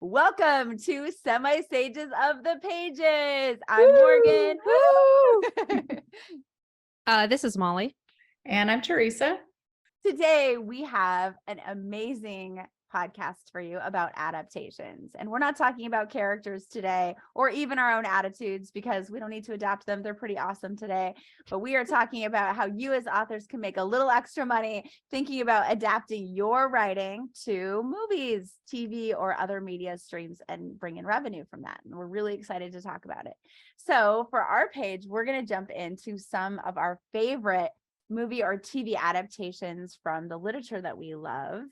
Welcome to Semi Sages of the Pages. I'm Morgan. Woo! This is Molly. And I'm Teresa. Today we have an amazing podcast for you about adaptations. And we're not talking about characters today or even our own attitudes because we don't need to adapt them. They're pretty awesome today. But we are talking about how you as authors can make a little extra money thinking about adapting your writing to movies, TV, or other media streams and bring in revenue from that. And we're really excited to talk about it. So for our page, we're going to jump into some of our favorite movie or TV adaptations from the literature that we love.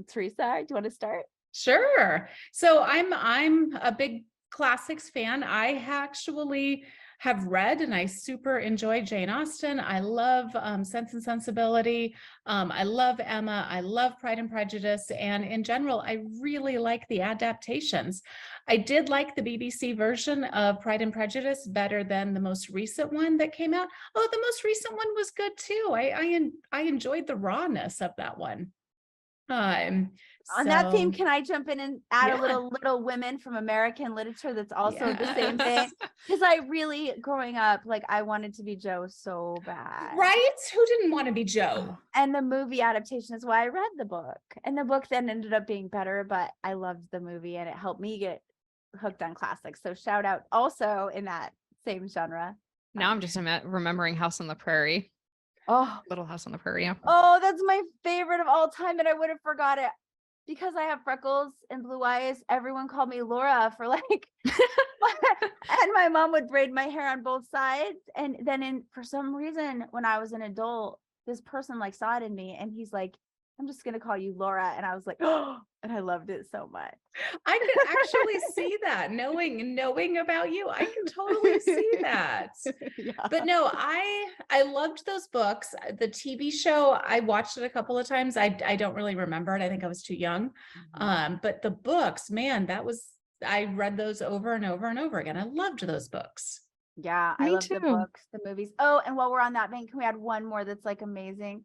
Teresa, do you want to start? Sure. So I'm a big classics fan. I actually have read and I super enjoy Jane Austen. I love Sense and Sensibility. I love Emma. I love Pride and Prejudice. And in general, I really like the adaptations. I did like the BBC version of Pride and Prejudice better than the most recent one that came out. Oh, the most recent one was good too. I enjoyed the rawness of that one. On that theme, can I jump in and add a Yeah. little women from American literature that's also the same Yes. thing? Because I really, growing up, like I wanted to be Jo so bad. Right? Who didn't want to be Jo? And the movie adaptation is why I read the book. And the book then ended up being better, but I loved the movie and it helped me get hooked on classics. So shout out also in that same genre. Now I'm just remembering House on the Prairie. Oh, Little House on the Prairie. Yeah. oh, that's my favorite of all time. And I would have forgot it. Because I have freckles and blue eyes, everyone called me Laura for like, and my mom would braid my hair on both sides. And then for some reason, when I was an adult, this person like saw it in me and he's like, I'm just going to call you Laura. And I was like, oh, and I loved it so much. I could actually see that knowing about you. I can totally see that. Yeah. But no, I loved those books. The TV show, I watched it a couple of times. I don't really remember it. I think I was too young. But the books, man, I read those over and over and over again. I loved those books. Yeah, Me I love too. the books, the movies. Oh, and while we're on that vein, can we add one more that's like amazing?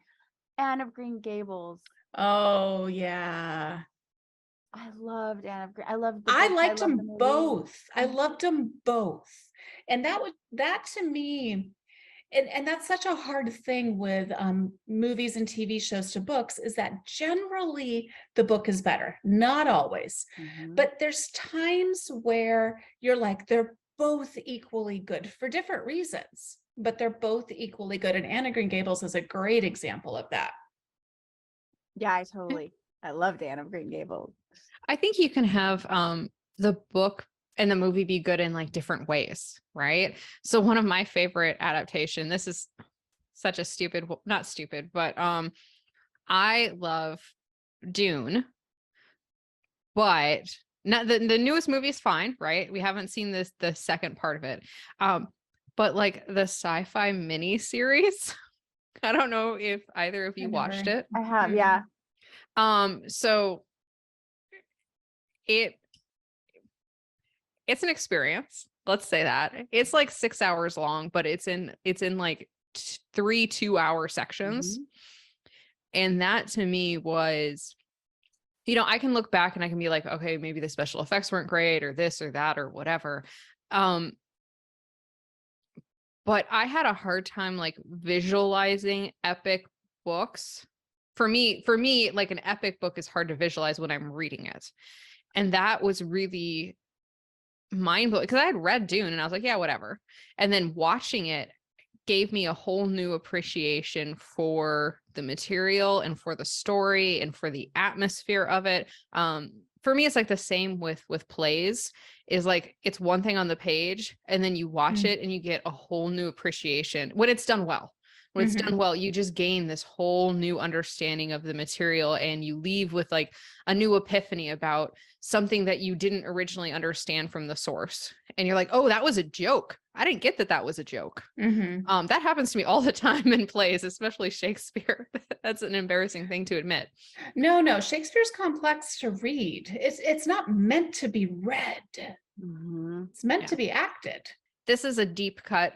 Anne of Green Gables. Oh, yeah. I loved Anne of Green. I loved the I books, liked loved the them movie. both. I loved them both. And that to me, and that's such a hard thing with movies and TV shows to books, is that generally the book is better. Not always, but there's times where you're like, they're both equally good for different reasons, but they're both equally good. And Anne of Green Gables is a great example of that. Yeah, I loved Anne of Green Gables. I think you can have the book and the movie be good in like different ways, right? So one of my favorite adaptation, this is such a not stupid, but I love Dune, but not the newest movie is fine, right? We haven't seen the second part of it. But like the sci-fi mini series, I don't know if either of you watched it. I have, yeah. So it's an experience. Let's say that. It's like 6 hours long, but it's in like 3 2-hour sections. And that to me was, I can look back and I can be like, okay, maybe the special effects weren't great or this or that or whatever. But I had a hard time like visualizing epic books. For me, like an epic book is hard to visualize when I'm reading it. And that was really mind-blowing because I had read Dune and I was like, yeah, whatever. And then watching it gave me a whole new appreciation for the material and for the story and for the atmosphere of it. For me, it's like the same with plays, is like, it's one thing on the page and then you watch it and you get a whole new appreciation when it's done well. When it's done well, you just gain this whole new understanding of the material and you leave with like a new epiphany about something that you didn't originally understand from the source. And you're like, oh, that was a joke. I didn't get that was a joke. That happens to me all the time in plays, especially Shakespeare. That's an embarrassing thing to admit. No, Shakespeare's complex to read. It's not meant to be read. It's meant to be acted. This is a deep cut.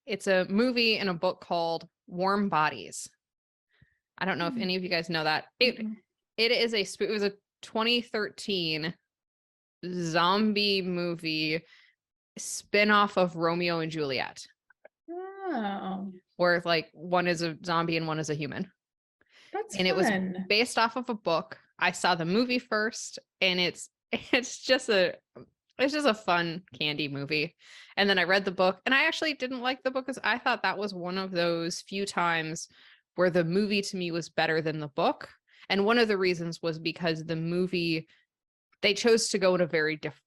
It's a movie and a book called Warm Bodies. I don't know if any of you guys know that. It was a 2013 zombie movie spin-off of Romeo and Juliet, Oh, where like one is a zombie and one is a human. that's And it was fun. based off of a book. I saw the movie first, and it's just a fun candy movie. And then I read the book, and I actually didn't like the book because I thought that was one of those few times where the movie to me was better than the book. And one of the reasons was because the movie, they chose to go in a very different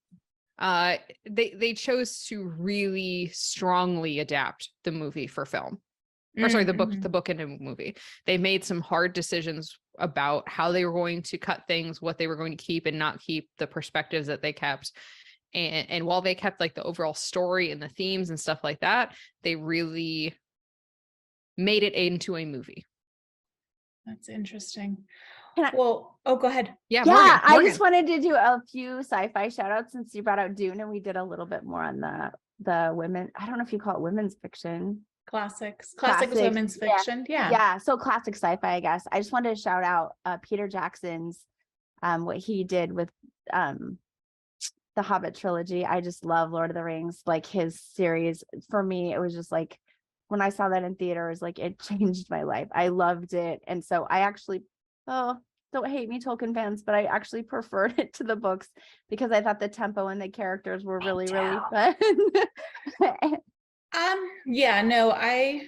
they chose to really strongly adapt the movie for film. Or sorry, Mm-hmm. the book into a movie. They made some hard decisions about how they were going to cut things, what they were going to keep and not keep, the perspectives that they kept. And while they kept like the overall story and the themes and stuff like that, they really made it into a movie. That's interesting. Can I- Well, oh, go ahead. Yeah, Yeah, I Morgan. just wanted to do a few sci-fi shout outs since you brought out Dune and we did a little bit more on the women. I don't know if you call it women's fiction. Classics. Classics Classics, women's yeah. fiction. Yeah. Yeah, so classic sci-fi, I guess. I just wanted to shout out Peter Jackson's what he did with the Hobbit trilogy. I just love Lord of the Rings, like his series. For me, it was just like when I saw that in theaters, like it changed my life. I loved it. And so I actually, don't hate me, Tolkien fans, but I actually preferred it to the books because I thought the tempo and the characters were really, really fun. Yeah, no, I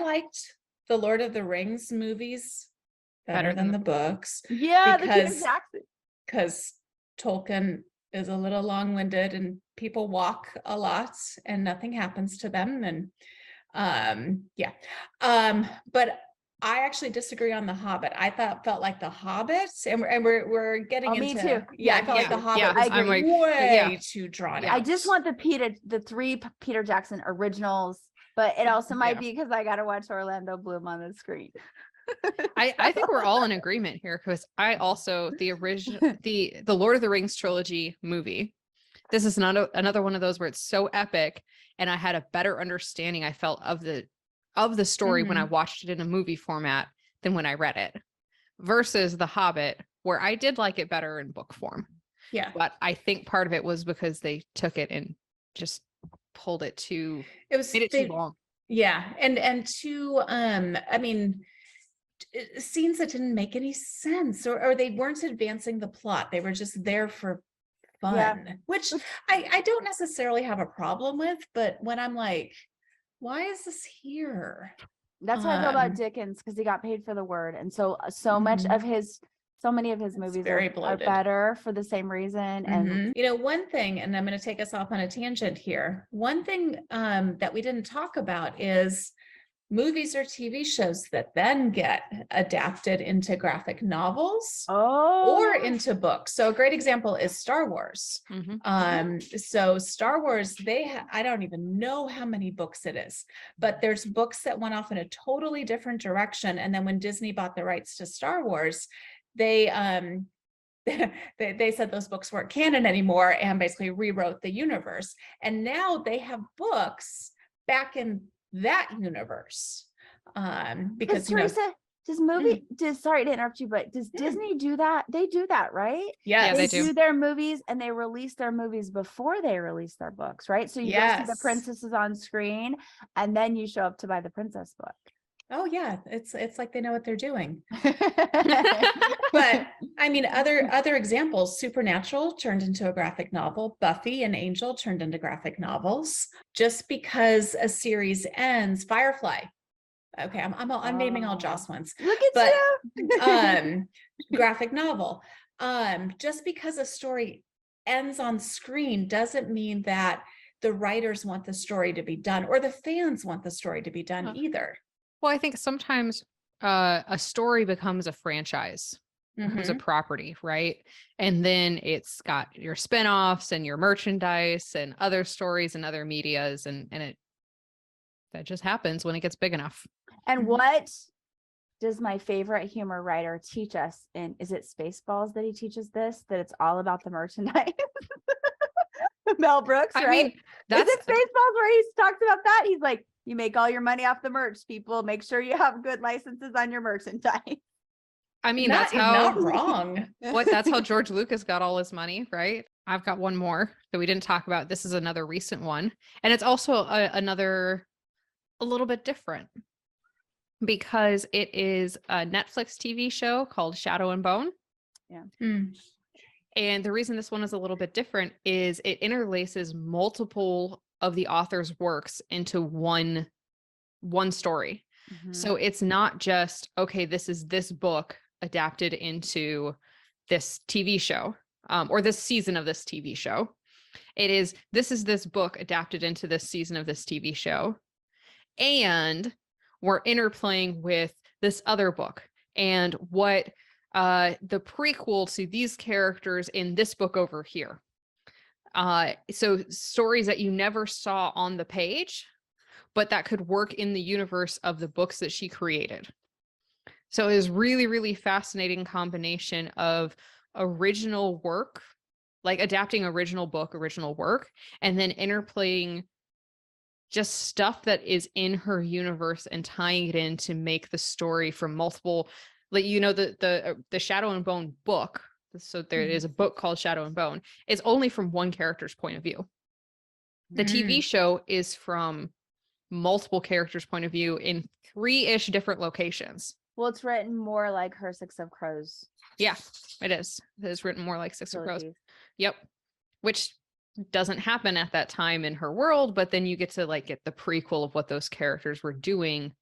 liked the Lord of the Rings movies better than the books. Yeah, the Peter because Jackson. because Tolkien is a little long-winded and people walk a lot and nothing happens to them. And but I actually disagree on The Hobbit. I felt like The Hobbit, and we're getting Oh, me into too. yeah, I Yeah, felt like The yeah, Hobbit yeah, was I'm like, way too drawn out. I just want the three Peter Jackson originals, but it also might be because I got to watch Orlando Bloom on the screen. I think we're all in agreement here because I also the Lord of the Rings trilogy movie. This is another one of those where it's so epic, and I had a better understanding, I felt, of the story when I watched it in a movie format than when I read it, versus The Hobbit, where I did like it better in book form. Yeah. But I think part of it was because they took it and just pulled it too. Made it too long. Yeah, and too I mean, scenes that didn't make any sense, or they weren't advancing the plot. They were just there for fun, which I don't necessarily have a problem with, but when I'm like, why is this here? That's how I feel about Dickens, because he got paid for the word, and so many of his movies are better for the same reason. And one thing, and I'm going to take us off on a tangent here. One thing that we didn't talk about is movies or TV shows that then get adapted into graphic novels or into books. So a great example is Star Wars. So Star Wars, I don't even know how many books it is, but there's books that went off in a totally different direction. And then when Disney bought the rights to Star Wars, they said those books weren't canon anymore and basically rewrote the universe. And now they have books back in that universe. Because Teresa, sorry to interrupt you, but does Disney do that? They do that, right? Yeah, they do their movies, and they release their movies before they release their books, right? So you go see the princesses on screen, and then you show up to buy the princess book. Oh yeah, it's like they know what they're doing. But I mean, other examples: Supernatural turned into a graphic novel. Buffy and Angel turned into graphic novels. Just because a series ends, Firefly. Okay, I'm naming all Joss ones. Look at you. Graphic novel. Just because a story ends on screen doesn't mean that the writers want the story to be done or the fans want the story to be done either. Well, I think sometimes a story becomes a franchise, becomes a property, right? And then it's got your spinoffs and your merchandise and other stories and other medias, and that just happens when it gets big enough. And what does my favorite humor writer teach us? And is it Spaceballs that he teaches this? That it's all about the merchandise. Mel Brooks, right? I mean, is it Spaceballs where he talks about that? He's like, you make all your money off the merch, people. Make sure you have good licenses on your merchandise. I mean, not wrong. That's how George Lucas got all his money, right? I've got one more that we didn't talk about. This is another recent one. And it's also another a little bit different because it is a Netflix TV show called Shadow and Bone. Yeah. And the reason this one is a little bit different is it interlaces multiple of the author's works into one story. So it's not just, okay, this is this book adapted into this TV show, or this season of this TV show. It is, this is this book adapted into this season of this TV show. And we're interplaying with this other book and what the prequel to these characters in this book over here. So stories that you never saw on the page, but that could work in the universe of the books that she created. So it is really, really fascinating combination of original work, like adapting original work, and then interplaying just stuff that is in her universe and tying it in to make the story from multiple, like, you know, the Shadow and Bone book. So there is a book called Shadow and Bone. It's only from one character's point of view. The TV show is from multiple characters' point of view in 3-ish different locations. Well, it's written more like her Six of Crows. Yeah, it is. It is written more like Six of Crows. Yep. Which doesn't happen at that time in her world, but then you get to like get the prequel of what those characters were doing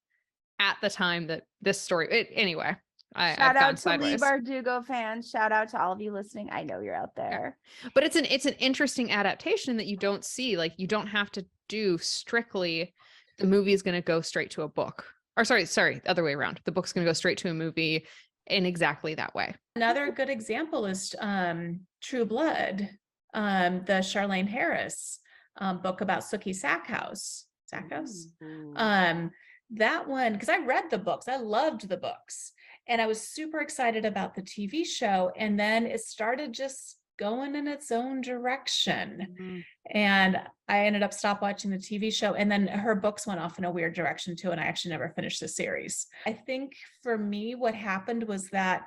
at the time that this story. Anyway, Shout out to Lee Bardugo fans. Shout out to all of you listening. I know you're out there. Yeah. But it's an interesting adaptation that you don't see. Like, you don't have to do strictly the movie is going to go straight to a book. Or sorry, the other way around. The book's going to go straight to a movie in exactly that way. Another good example is True Blood, the Charlaine Harris book about Sookie Stackhouse. That one, because I read the books, I loved the books, and I was super excited about the TV show. And then it started just going in its own direction. And I ended up stop watching the TV show. And then her books went off in a weird direction too. And I actually never finished the series. I think for me, what happened was that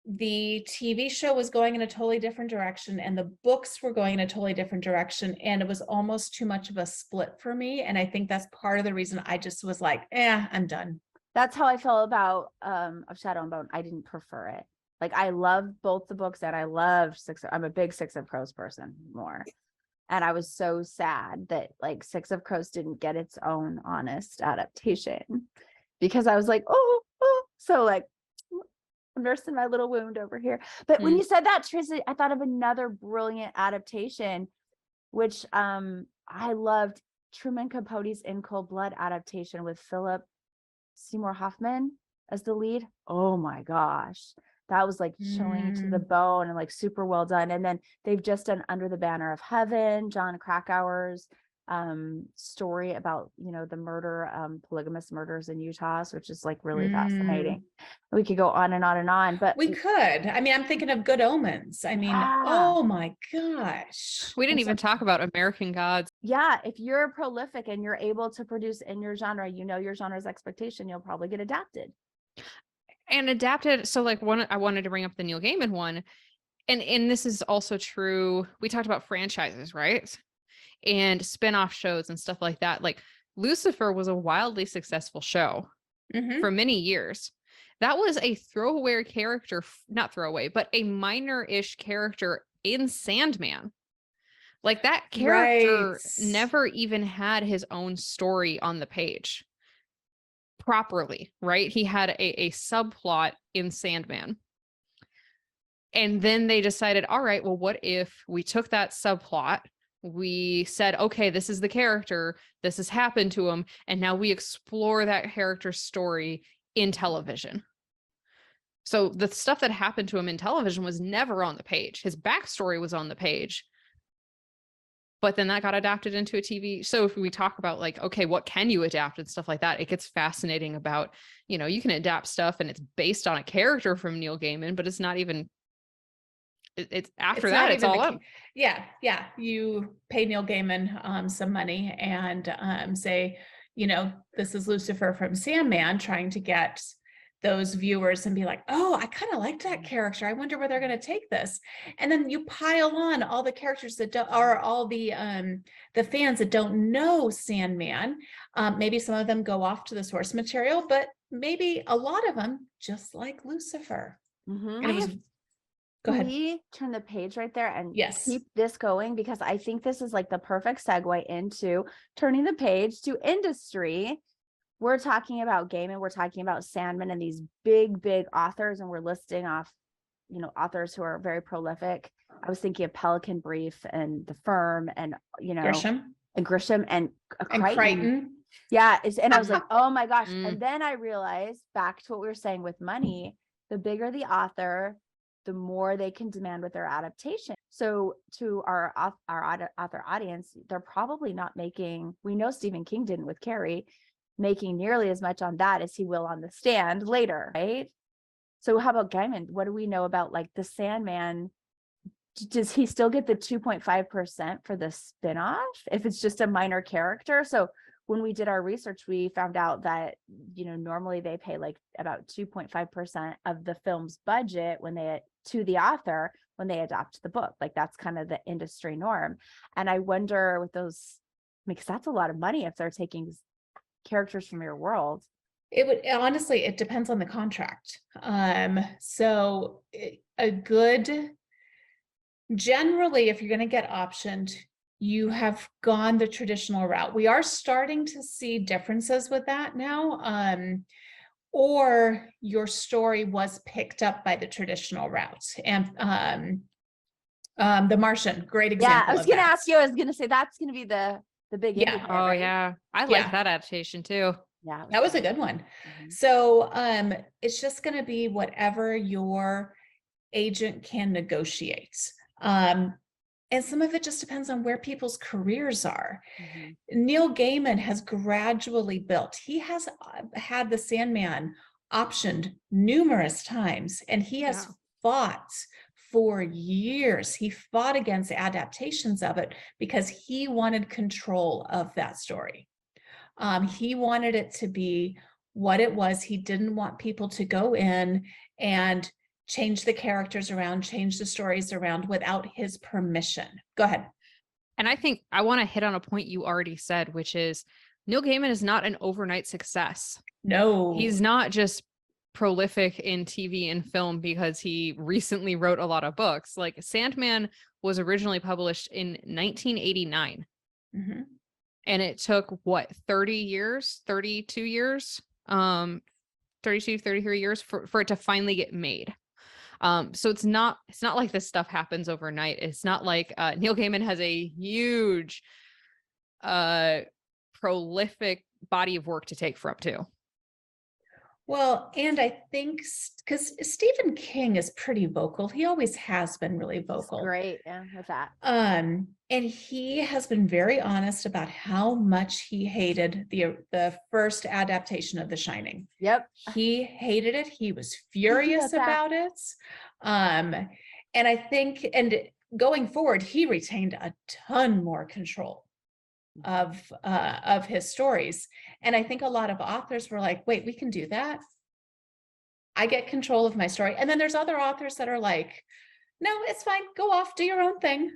the TV show was going in a totally different direction and the books were going in a totally different direction. And it was almost too much of a split for me. And I think that's part of the reason I just was like, I'm done. That's how I felt about of Shadow and Bone. I didn't prefer it. Like, I loved both the books and I loved I'm a big Six of Crows person more. And I was so sad that like Six of Crows didn't get its own honest adaptation, because I was like, so like I'm nursing my little wound over here. But when you said that, Trisha, I thought of another brilliant adaptation, which I loved, Truman Capote's In Cold Blood adaptation with Philip Seymour Hoffman as the lead. Oh my gosh. That was like chilling to the bone and like super well done. And then they've just done Under the Banner of Heaven, John Krakauer's story about, you know, the murder, polygamous murders in Utah, which is like really fascinating. We could go on and on and on, but we could. I mean, I'm thinking of Good Omens. I mean, oh my gosh. We didn't even talk about American Gods. Yeah, if you're prolific and you're able to produce in your genre, you know your genre's expectation, you'll probably get adapted. And adapted. So like I wanted to bring up the Neil Gaiman one. And this is also true. We talked about franchises, right? And spin-off shows and stuff like that. Like Lucifer was a wildly successful show for many years. That was a throwaway character, not throwaway, but a minor-ish character in Sandman. Like that character never even had his own story on the page properly, right? He had a subplot in Sandman. And then they decided, all right, well, what if we took that subplot, we said, okay, this is the character, this has happened to him, and now we explore that character's story in television. So the stuff that happened to him in television was never on the page. His backstory was on the page, but then that got adapted into a TV. So if we talk about like, okay, what can you adapt and stuff like that, it gets fascinating about, you know, you can adapt stuff and it's based on a character from Neil Gaiman, but it's not even, it's after that, it's all up. Yeah. You pay Neil Gaiman some money and say, you know, this is Lucifer from Sandman trying to get those viewers and be like, oh, I kind of like that character. I wonder where they're going to take this. And then you pile on all the characters that don't, or all the fans that don't know Sandman. Maybe some of them go off to the source material, but maybe a lot of them just like Lucifer. Mhm. And it was, go Can ahead. we turn the page right there and Yes. keep this going? Because I think this is like the perfect segue into turning the page to industry. We're talking about Gaiman, we're talking about Sandman and these big, big authors, and we're listing off, you know, authors who are very prolific. I was thinking of Pelican Brief and The Firm and, you know, Grisham and Crichton. Yeah. And I was like, oh my gosh. Mm. And then I realized, back to what we were saying with money, the bigger the author, the more they can demand with their adaptation. So to our author audience, they're probably not making, we know Stephen King didn't with Carrie, making nearly as much on that as he will on The Stand later, right? So how about Gaiman? What do we know about like the Sandman? Does he still get the 2.5% for the spinoff if it's just a minor character? So when we did our research, we found out that, you know, normally they pay like about 2.5% of the film's budget to the author when they adopt the book. Like that's kind of the industry norm. And I wonder with those, because that's a lot of money if they're taking characters from your world. It would, honestly, it depends on the contract. So generally, if you're going to get optioned, you have gone the traditional route. We are starting to see differences with that now. Or your story was picked up by the traditional route. And The Martian, great example. Yeah, I was going to ask you, I was going to say that's going to be the big Yeah. indicator, Oh right? yeah. I like that adaptation too. Yeah. That was a good one. Mhm. So it's just going to be whatever your agent can negotiate. And some of it just depends on where people's careers are. Mhm. Neil Gaiman has gradually built. He has had the Sandman optioned numerous times, and he has fought for years. He fought against adaptations of it because he wanted control of that story. He wanted it to be what it was. He didn't want people to go in and change the characters around, change the stories around without his permission. Go ahead. And I think I want to hit on a point you already said, which is Neil Gaiman is not an overnight success. No. He's not just prolific in TV and film because he recently wrote a lot of books. Like Sandman was originally published in 1989. Mm-hmm. And it took what, 32 years, 32, 33 years for it to finally get made. So it's not like this stuff happens overnight. It's not like Neil Gaiman has a huge prolific body of work to take from too. Well, and I think because Stephen King is pretty vocal. He always has been really vocal. He's great, yeah, with that. And he has been very honest about how much he hated the first adaptation of The Shining. Yep. He hated it. He was furious about it. And I think, and going forward, he retained a ton more control of his stories. And I think a lot of authors were like, wait, we can do that. I get control of my story. And then there's other authors that are like, no, it's fine. Go off, do your own thing.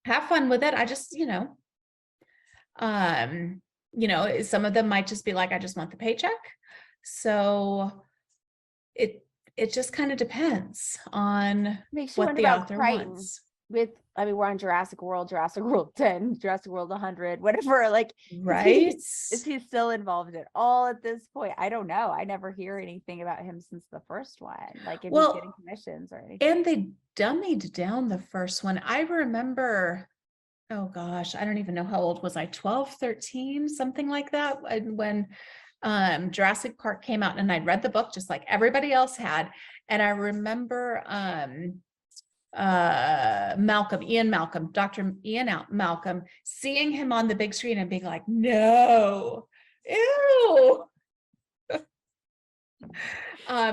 Have fun with it. I just, some of them might just be like, I just want the paycheck. So it just kind of depends on what the author wants. We're on Jurassic World 10, Jurassic World 100, whatever. Like, right? Is he still involved at all at this point? I don't know. I never hear anything about him since the first one. Like, if he's getting commissions or anything. And they dummied down the first one. I remember, oh gosh, I don't even know how old was I? 12, 13, something like that. When Jurassic Park came out, and I'd read the book just like everybody else had. And I remember Dr. Ian Malcolm, seeing him on the big screen and being like, no, ew.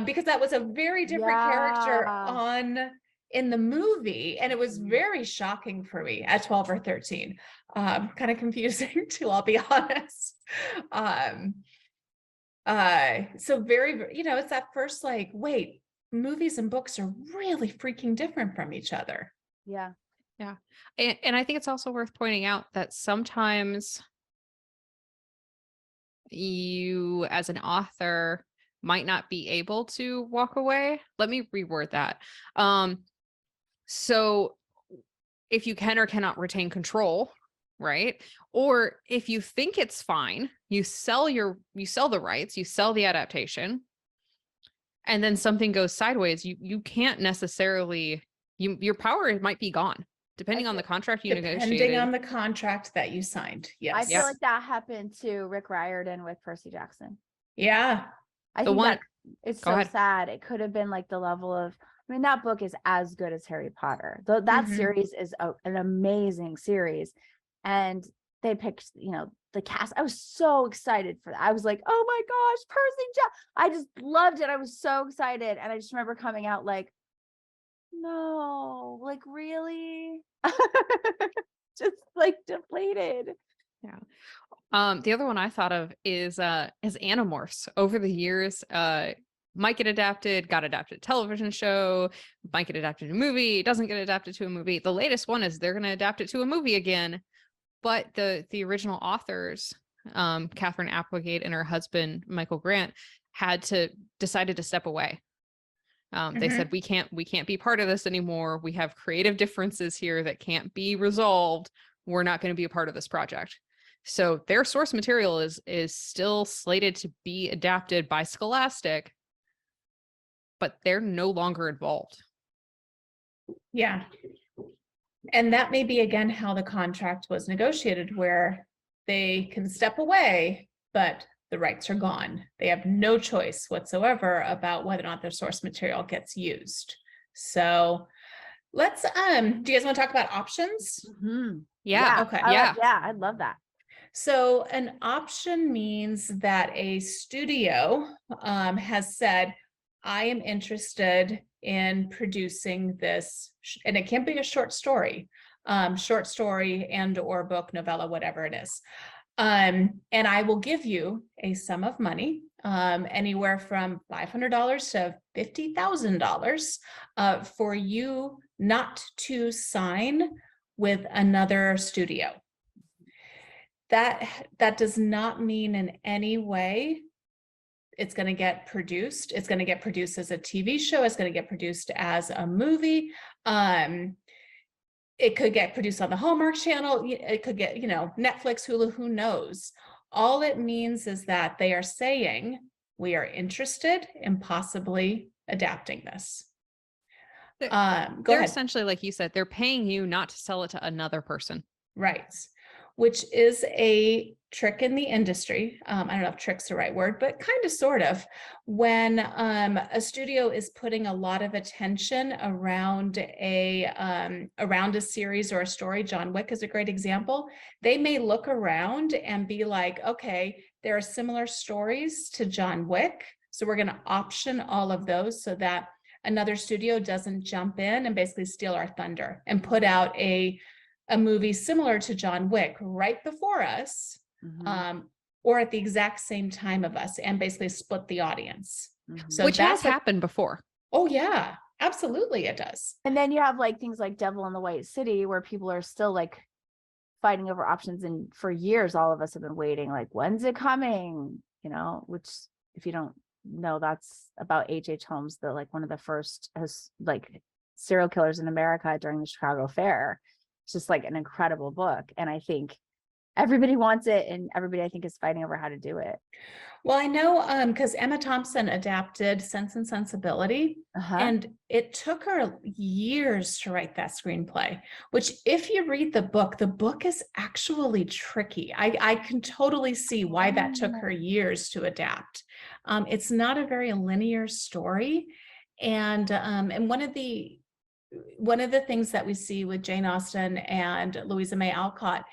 Because that was a very different character in the movie, and it was very shocking for me at 12 or 13. Kind of confusing too, I'll be honest. So very, it's that first like, wait, movies and books are really freaking different from each other. Yeah. Yeah. And I think it's also worth pointing out that sometimes you as an author might not be able to walk away. Let me reword that. So if you can or cannot retain control, right? Or if you think it's fine, you sell the rights, you sell the adaptation, and then something goes sideways, you can't necessarily your power might be gone depending on the contract you Depending negotiated. on the contract that you signed. Yes. I feel like that happened to Rick Riordan with Percy Jackson. Yeah. I The think one- that it's Go so ahead. sad. It could have been like the level of, I mean, that book is as good as Harry Potter. Though that Mhm. series is an amazing series. And they picked, the cast. I was so excited for that. I was like, oh my gosh, Percy Jackson. I just loved it. I was so excited. And I just remember coming out like, no, like really? Just like depleted. Yeah. The other one I thought of is Animorphs. Over the years, might get adapted, got adapted television show, might get adapted to a movie, doesn't get adapted to a movie. The latest one is they're going to adapt it to a movie again. But the original authors, Catherine Applegate and her husband Michael Grant, decided to step away. They said we can't be part of this anymore. We have creative differences here that can't be resolved. We're not going to be a part of this project. So their source material is still slated to be adapted by Scholastic, but they're no longer involved. Yeah. And that may be again how the contract was negotiated, where they can step away, but the rights are gone. They have no choice whatsoever about whether or not their source material gets used. So let's, do you guys want to talk about options? Mhm. Yeah. Okay. I love that. So an option means that a studio has said, I am interested in producing this, and it can be a short story and or book, novella, whatever it is. And I will give you a sum of money, anywhere from $500 to $50,000 for you not to sign with another studio. That does not mean in any way it's going to get produced. It's going to get produced as a TV show. It's going to get produced as a movie. It could get produced on the Hallmark Channel. It could get, Netflix, Hulu, who knows? All it means is that they are saying, we are interested in possibly adapting this. Go They're ahead. essentially, like you said, they're paying you not to sell it to another person. Right. Which is a trick in the industry. I don't know if trick's the right word, but kind of sort of. When a studio is putting a lot of attention around a series or a story, John Wick is a great example. They may look around and be like, okay, there are similar stories to John Wick, so we're going to option all of those so that another studio doesn't jump in and basically steal our thunder and put out a movie similar to John Wick right before us, or at the exact same time of us, and basically split the audience. So which has happened before. Oh yeah, absolutely it does. And then you have like things like Devil in the White City, where people are still like fighting over options, and for years all of us have been waiting, like, when's it coming? Which, if you don't know, that's about H.H. Holmes, one of the first serial killers in America during the Chicago Fair. It's just like an incredible book, and I think everybody wants it, and everybody I think is fighting over how to do it. Well, I know because Emma Thompson adapted Sense and Sensibility, and it took her years to write that screenplay, which if you read the book is actually tricky. I can totally see why that took her years to adapt. It's not a very linear story, and one of the things that we see with Jane Austen and Louisa May Alcott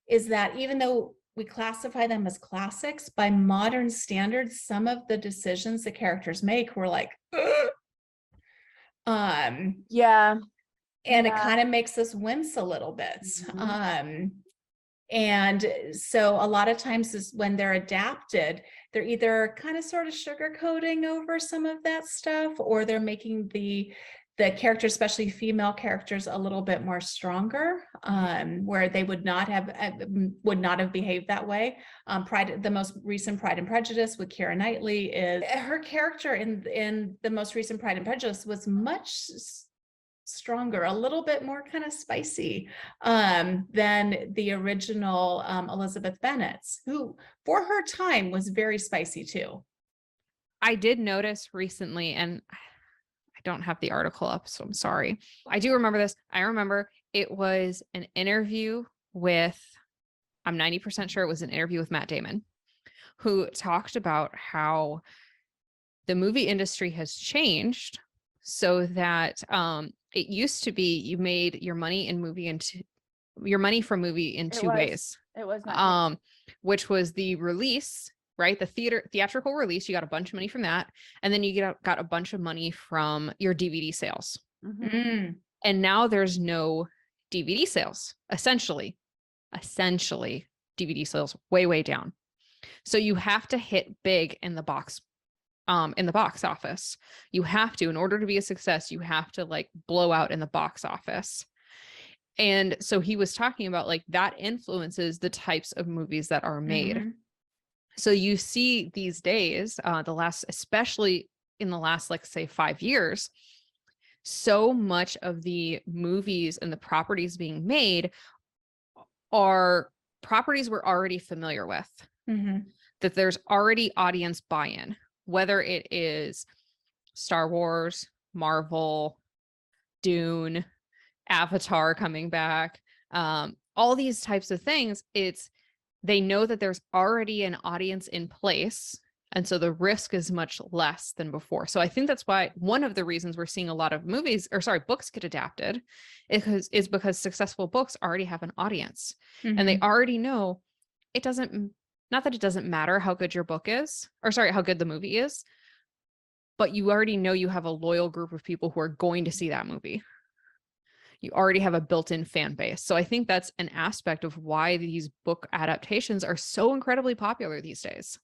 is that even though we classify them as classics, by modern standards, some of the decisions the characters make were like, yeah. And it kind of makes us wince a little bit. And so a lot of times is when they're adapted, they're either kind of sort of sugarcoating over some of that stuff, or they're making the characters, especially female characters, a little bit more stronger, where they would not have behaved that way. The most recent Pride and Prejudice with Keira Knightley, is her character in the most recent Pride and Prejudice was much stronger, a little bit more kind of spicy than the original Elizabeth Bennet's, who for her time was very spicy too. I did notice recently, and I don't have the article up, so I'm sorry. I do remember this. I remember it was an interview with, I'm 90% sure it was an interview with Matt Damon, who talked about how the movie industry has changed so that it used to be you made your money from movie in two ways. It was not. Which was the release, right? The theatrical release, you got a bunch of money from that. And then you got a bunch of money from your DVD sales. Mm-hmm. And now there's no DVD sales, essentially DVD sales way down. So you have to hit big in the box office. You have to, in order to be a success, you have to like blow out in the box office. And so he was talking about like that influences the types of movies that are made. Mm-hmm. So you see these days, especially in the last, like, say 5 years, so much of the movies and the properties being made are properties we're already familiar with, that there's already audience buy-in, whether it is Star Wars, Marvel, Dune, Avatar coming back, all these types of things. They know that there's already an audience in place. And so the risk is much less than before. So I think that's why one of the reasons we're seeing a lot of books get adapted is because successful books already have an audience, and they already know not that it doesn't matter how good your book is, how good the movie is, but you already know you have a loyal group of people who are going to see that movie. You already have a built-in fan base. So I think that's an aspect of why these book adaptations are so incredibly popular these days.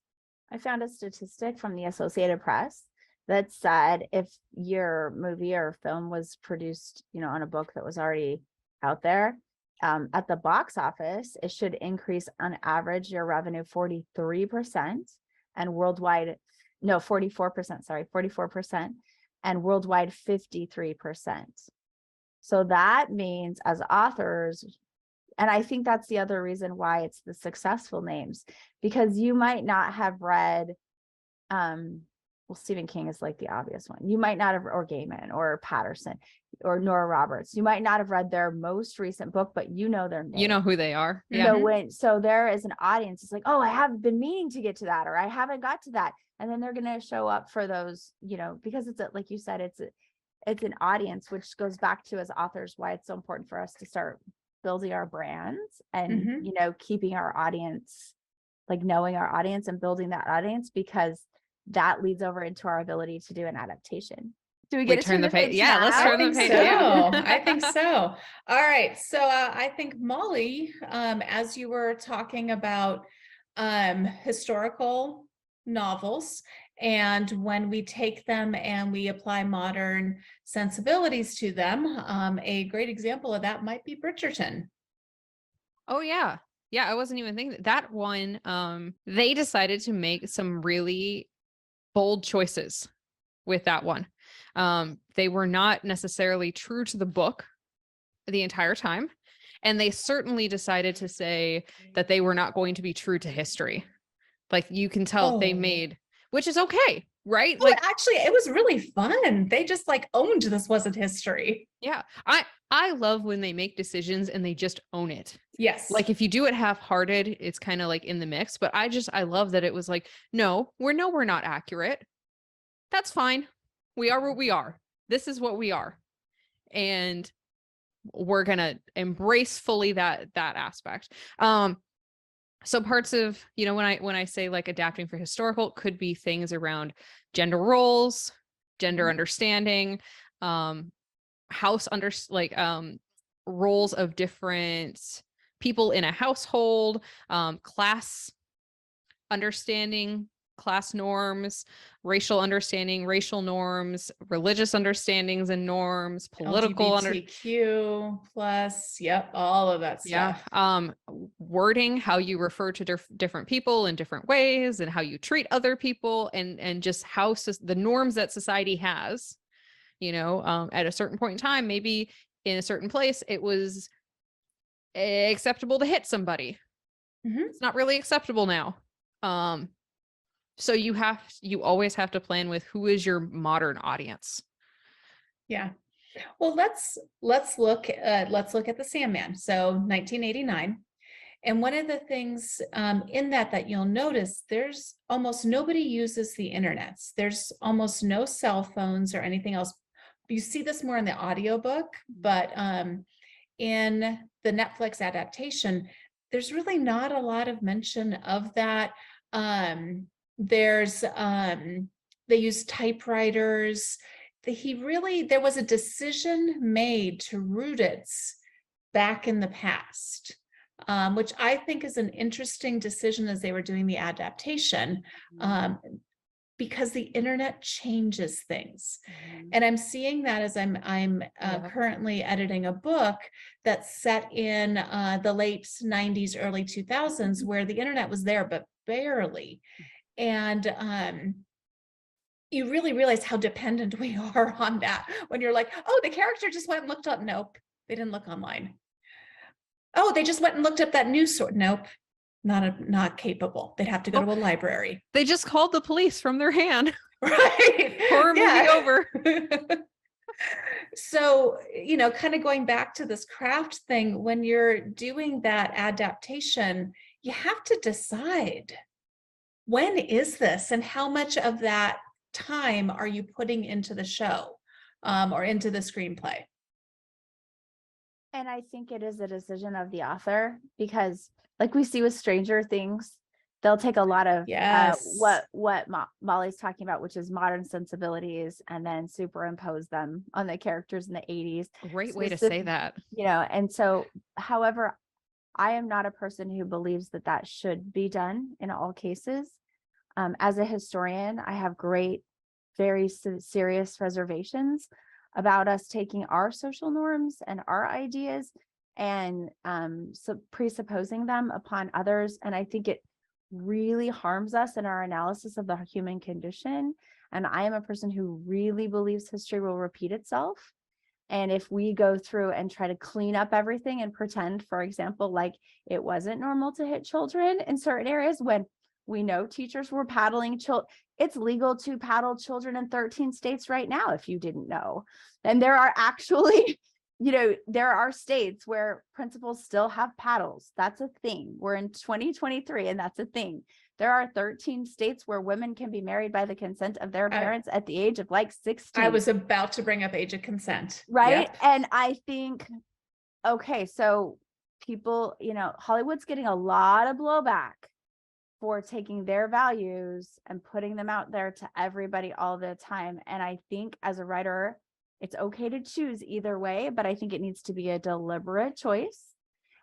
I found a statistic from the Associated Press that said if your movie or film was produced, on a book that was already out there, at the box office, it should increase on average your revenue 43%, and worldwide, 44%, and worldwide 53%. So that means as authors, and I think that's the other reason why it's the successful names, because you might not have read, Stephen King is like the obvious one. You might not have, or Gaiman or Patterson or Nora Roberts. You might not have read their most recent book, but you know their name. You know who they are. Yeah. So there is an audience. It's like, oh, I have been meaning to get to that, or I haven't got to that. And then they're going to show up for those, because like you said, it's an audience, which goes back to, as authors, why it's so important for us to start building our brands and, keeping our audience, like knowing our audience and building that audience, because that leads over into our ability to do an adaptation. Do we get to turn the page? Yeah, let's turn the page. I think so. All right. So I think, Molly, as you were talking about historical novels, and when we take them and we apply modern sensibilities to them, a great example of that might be Bridgerton. Oh, yeah. Yeah, I wasn't even thinking that one. They decided to make some really bold choices with that one. They were not necessarily true to the book the entire time. And they certainly decided to say that they were not going to be true to history. Like, you can tell they made, which is okay, right? Well, actually, it was really fun. They just owned this wasn't history. Yeah. I love when they make decisions and they just own it. Yes. Like, if you do it half-hearted, it's kind of like in the mix, but I love that it was like, no, we're not accurate. That's fine. We are what we are. This is what we are. And we're going to embrace fully that aspect. So parts of, when I say like adapting for historical, could be things around gender roles, gender understanding, roles of different people in a household, class understanding, class norms, racial understanding, racial norms, religious understandings and norms, political LGBTQ plus, yep, all of that stuff. wording, how you refer to different people in different ways, and how you treat other people, and just how the norms that society has, at a certain point in time, maybe in a certain place, it was acceptable to hit somebody. It's not really acceptable now. So you always have to plan with who is your modern audience. Yeah. Well, let's look at the Sandman. So 1989. And one of the things in that you'll notice, there's almost nobody uses the internet. There's almost no cell phones or anything else. You see this more in the audiobook, but in the Netflix adaptation, there's really not a lot of mention of that. They use typewriters. There was a decision made to root it back in the past, which I think is an interesting decision as they were doing the adaptation, because the internet changes things. And I'm seeing that as I'm currently editing a book that's set in the late 90s, early 2000s, where the internet was there, but barely. And you really realize how dependent we are on that when you're like, oh, the character just went and looked up. Nope, they didn't look online. Oh, they just went and looked up that news source. Nope, not capable. They'd have to go to a library. They just called the police from their hand. Right. Horror movie over. So, kind of going back to this craft thing, when you're doing that adaptation, you have to decide, when is this and how much of that time are you putting into the show or into the screenplay? And I think it is a decision of the author, because like we see with Stranger Things, they'll take a lot of what Molly's talking about, which is modern sensibilities, and then superimpose them on the characters in the 80s. Great way to say that. And so, however, I am not a person who believes that should be done in all cases. As a historian, I have very serious reservations about us taking our social norms and our ideas and presupposing them upon others. And I think it really harms us in our analysis of the human condition. And I am a person who really believes history will repeat itself. And if we go through and try to clean up everything and pretend, for example, like it wasn't normal to hit children in certain areas, when we know teachers were paddling children. It's legal to paddle children in 13 states right now, if you didn't know. And there are actually, there are states where principals still have paddles. That's a thing. We're in 2023 and that's a thing. There are 13 states where women can be married by the consent of their parents at the age of like 16. I was about to bring up age of consent. Right. Yep. And I think, okay, so people, Hollywood's getting a lot of blowback for taking their values and putting them out there to everybody all the time. And I think as a writer, it's okay to choose either way, but I think it needs to be a deliberate choice.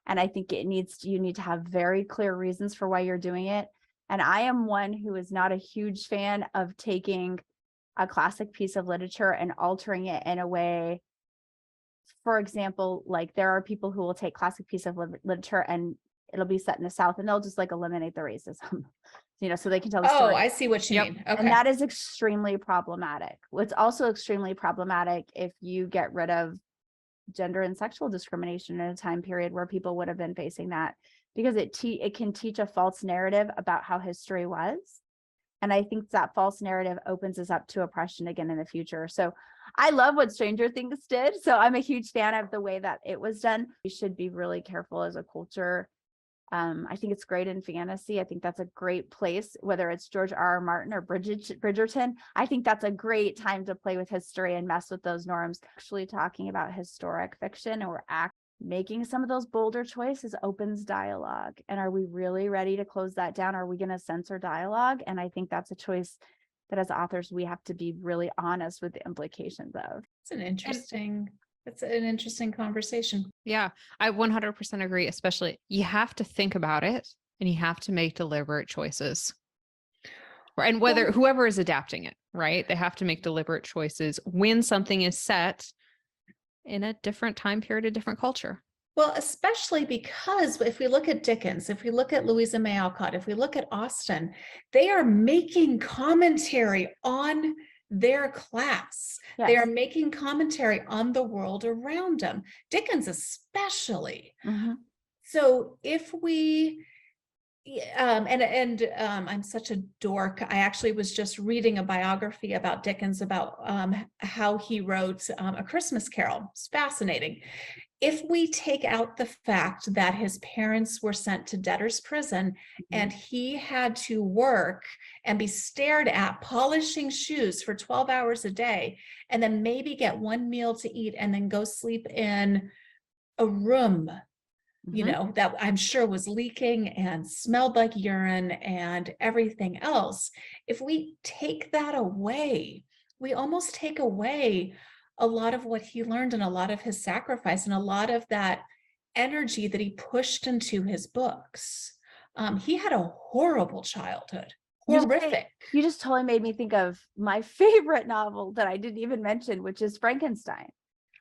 And I think you need to have very clear reasons for why you're doing it. And I am one who is not a huge fan of taking a classic piece of literature and altering it in a way. For example, like there are people who will take classic piece of literature and it'll be set in the South and they'll just like eliminate the racism, so they can tell the story. Oh, I see what you mean. Okay. And that is extremely problematic. It's also extremely problematic if you get rid of gender and sexual discrimination in a time period where people would have been facing that, because it can teach a false narrative about how history was. And I think that false narrative opens us up to oppression again in the future. So I love what Stranger Things did. So I'm a huge fan of the way that it was done. We should be really careful as a culture. I think it's great in fantasy. I think that's a great place, whether it's George R.R. Martin or Bridgerton. I think that's a great time to play with history and mess with those norms. Actually talking about historic fiction or making some of those bolder choices opens dialogue. And are we really ready to close that down? Are we going to censor dialogue? And I think that's a choice that as authors, we have to be really honest with the implications of. It's an interesting That's an interesting conversation. Yeah, I 100% agree. Especially, you have to think about it and you have to make deliberate choices. Right. And whether Well, whoever is adapting it, right, they have to make deliberate choices when something is set in a different time period, a different culture. Well, especially because if we look at Dickens, if we look at Louisa May Alcott, if we look at Austen, they are making commentary on their class. They Yes. are making commentary on the world around them. Dickens especially. Mhm. So if we I'm such a dork. I actually was just reading a biography about Dickens about how he wrote A Christmas Carol. It's fascinating. If we take out the fact that his parents were sent to debtor's prison and he had to work and be stared at polishing shoes for 12 hours a day, and then maybe get one meal to eat and then go sleep in a room, you Mhm. know, that I'm sure was leaking and smelled like urine and everything else. If we take that away, we almost take away a lot of what he learned and a lot of his sacrifice and a lot of that energy that he pushed into his books. He had a horrible childhood, horrific. You just totally made me think of my favorite novel that I didn't even mention, which is Frankenstein.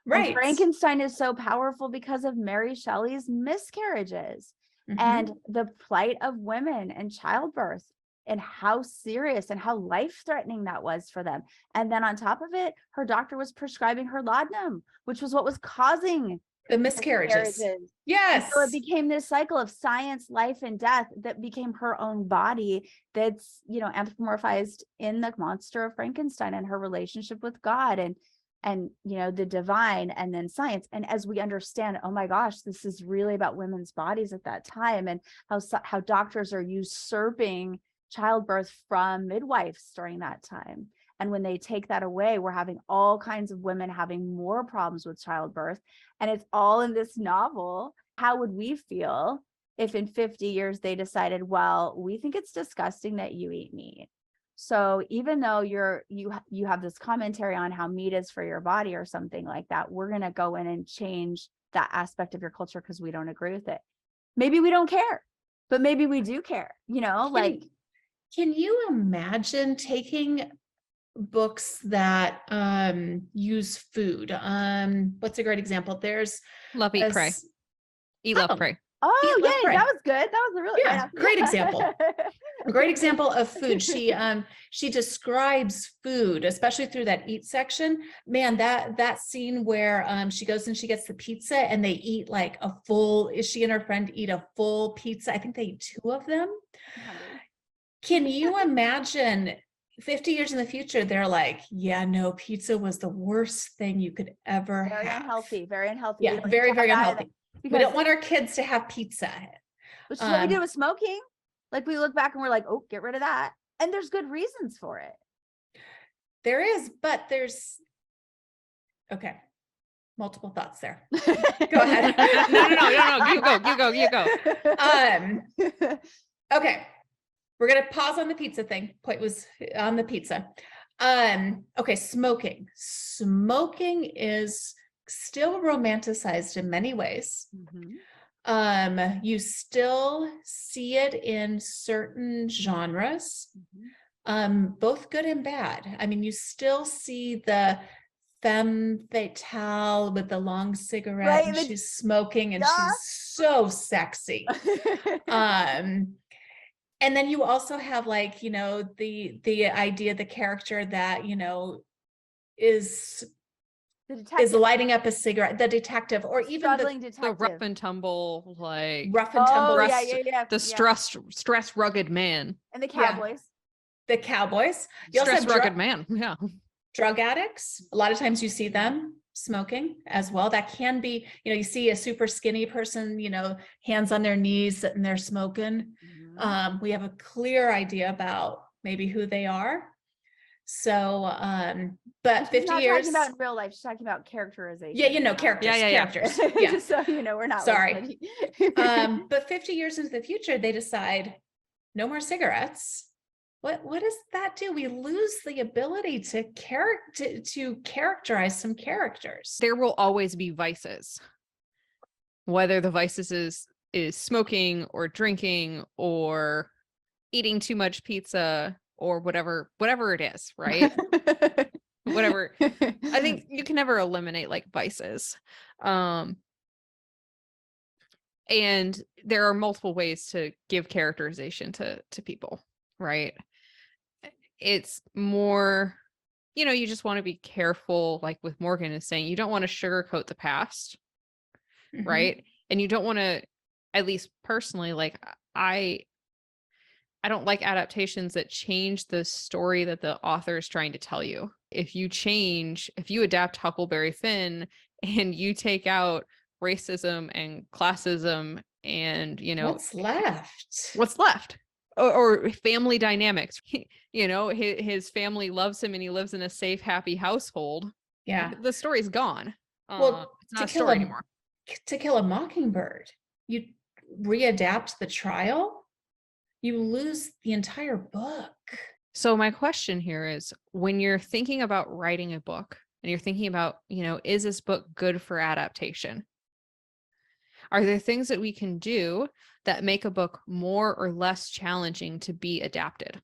And Right. Frankenstein is so powerful because of Mary Shelley's miscarriages and the plight of women and childbirth and how serious and how life-threatening that was for them. And then on top of it, her doctor was prescribing her laudanum, which was what was causing The miscarriages. And Yes. so it became this cycle of science, life, and death that became her own body that's, you know, anthropomorphized in the monster of Frankenstein and her relationship with God and you know, the divine, and then science. And as we understand, oh my gosh, this is really about women's bodies at that time, and how doctors are usurping childbirth from midwives during that time. And when they take that away, we're having all kinds of women having more problems with childbirth. And it's all in this novel. How would we feel if in 50 years they decided, well, we think it's disgusting that you eat meat? So even though you have this commentary on how meat is for your body or something like that, we're going to go in and change that aspect of your culture because we don't agree with it. Maybe we don't care, but maybe we do care, you know, can you imagine taking books that use food? What's a great example? There's Love, eat, pray. Eat, love, pray. Oh, Eat, love, yay, pray. that was good. That was a really great example. A great example of food. She describes food, especially through that eat section. Man, that scene where she goes and she gets the pizza and they eat like a full, she and her friend eat a full pizza. I think they eat 2 of them. Can you imagine 50 years in the future, they're like, yeah, no, pizza was the worst thing you could ever have. Very unhealthy. Yeah, very, very unhealthy. We don't want our kids to have pizza. Which is what we did with smoking. Like we look back and we're like, oh, get rid of that. And there's good reasons for it. There is, but there's, okay, multiple thoughts there. Go ahead. No. You go. Okay. We're going to pause on the pizza thing. Point was on the pizza. Okay. Smoking is still romanticized in many ways. You still see it in certain genres, both good and bad. I mean, you still see the femme fatale with the long cigarette, right, and she's smoking and she's so sexy. And then you also have, like, you know, the idea, the character that, you know, is lighting up a cigarette, the detective, or even the rough and tumble, like the stressed rugged man, and the cowboys. The cowboys. You stressed rugged man. Yeah. Drug addicts. A lot of times you see them smoking as well. That can be, you know, you see a super skinny person, you know, hands on their knees sitting there smoking. We have a clear idea about maybe who they are. So, but 50 years. She's not talking about in real life. She's talking about characterization. Yeah, you know, characters. Characters. Yeah. Just so you know, we're not. Sorry. But 50 years into the future, they decide no more cigarettes. what does that do? We lose the ability to characterize some characters. There will always be vices, whether the vices is smoking or drinking or eating too much pizza or whatever it is, right? Whatever. I think you can never eliminate like vices. And there are multiple ways to give characterization to people, right? It's more, you just want to be careful, like with Morgan is saying, you don't want to sugarcoat the past, Mhm. right? And you don't want to, at least personally, like I don't like adaptations that change the story that the author is trying to tell you. If you adapt Huckleberry Finn and you take out racism and classism and, What's left? what's left? Or family dynamics, his family loves him and he lives in a safe, happy household. Yeah. The story's gone. Well, It's not a story anymore. To Kill a Mockingbird, you readapt the trial, you lose the entire book. So my question here is, when you're thinking about writing a book and you're thinking about, is this book good for adaptation? Are there things that we can do that make a book more or less challenging to be adapted?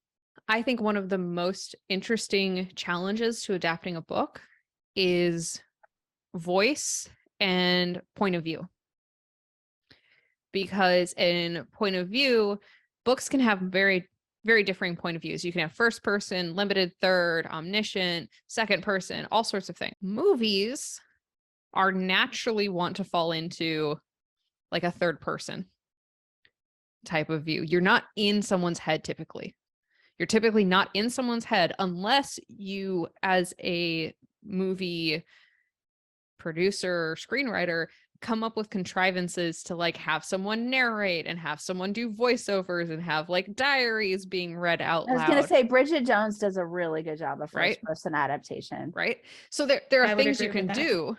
I think one of the most interesting challenges to adapting a book is voice and point of view. Because in point of view, books can have very, very differing point of views. You can have first person, limited third, omniscient, second person, all sorts of things. Movies are naturally want to fall into like a third person type of view. You're not in someone's head typically. You're typically not in someone's head unless you, as a movie producer or screenwriter, come up with contrivances to like have someone narrate and have someone do voiceovers and have like diaries being read out I was loud. going to say Bridget Jones does a really good job of first person adaptation. Right. So there are things you agree can with that. do,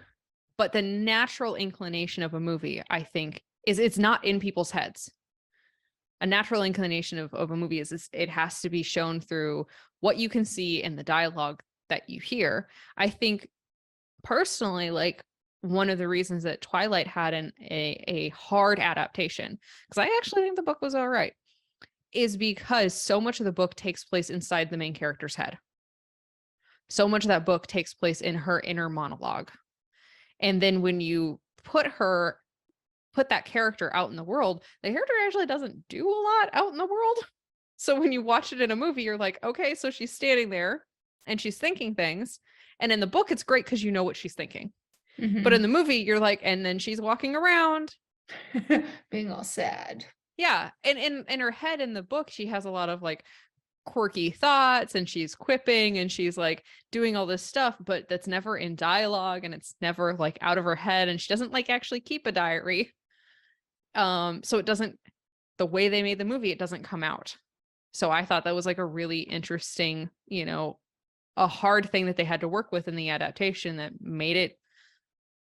but the natural inclination of a movie, I think, is it's not in people's heads. A natural inclination of a movie is it has to be shown through what you can see in the dialogue that you hear. I think personally, like one of the reasons that Twilight had a hard adaptation, because I actually think the book was all right, is because so much of the book takes place inside the main character's head. So much of that book takes place in her inner monologue. And then when you put that character out in the world, the character actually doesn't do a lot out in the world. So when you watch it in a movie, you're like, okay, so she's standing there and she's thinking things. And in the book, it's great because you know what she's thinking. Mhm. But in the movie, you're like, and then she's walking around. Being all sad. Yeah. And in her head in the book, she has a lot of like quirky thoughts and she's quipping and she's like doing all this stuff, but that's never in dialogue and it's never like out of her head. And she doesn't like actually keep a diary. So it doesn't, the way they made the movie, it doesn't come out. So I thought that was like a really interesting, a hard thing that they had to work with in the adaptation that made it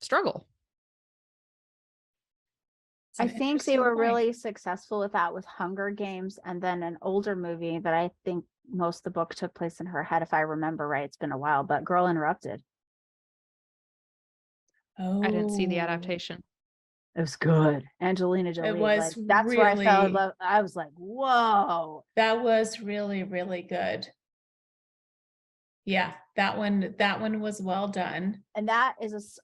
struggle. I think they were really successful with that with Hunger Games, and then an older movie that I think most of the book took place in her head, if I remember right. It's been a while, but Girl Interrupted. Oh, I didn't see the adaptation. It was good. Angelina Jolie. It was like, that's where I fell in really- love. I was like, whoa. That was really, really good. Yeah, that one was well done. And that is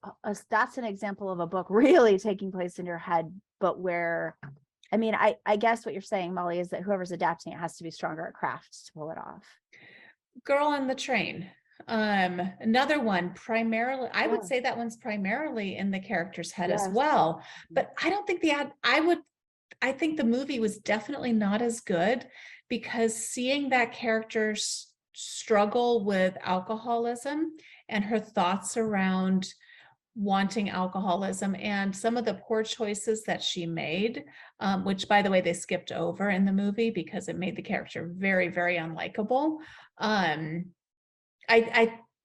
that's an example of a book really taking place in your head, but where, I mean, I guess what you're saying, Molly, is that whoever's adapting it has to be stronger at crafts to pull it off. Girl on the Train. Another one, primarily, I would Yeah. say that one's primarily in the character's head as Yes. well. But I don't think I think the movie was definitely not as good, because seeing that character's struggle with alcoholism and her thoughts around wanting alcoholism and some of the poor choices that she made, which by the way, they skipped over in the movie because it made the character very, very unlikable.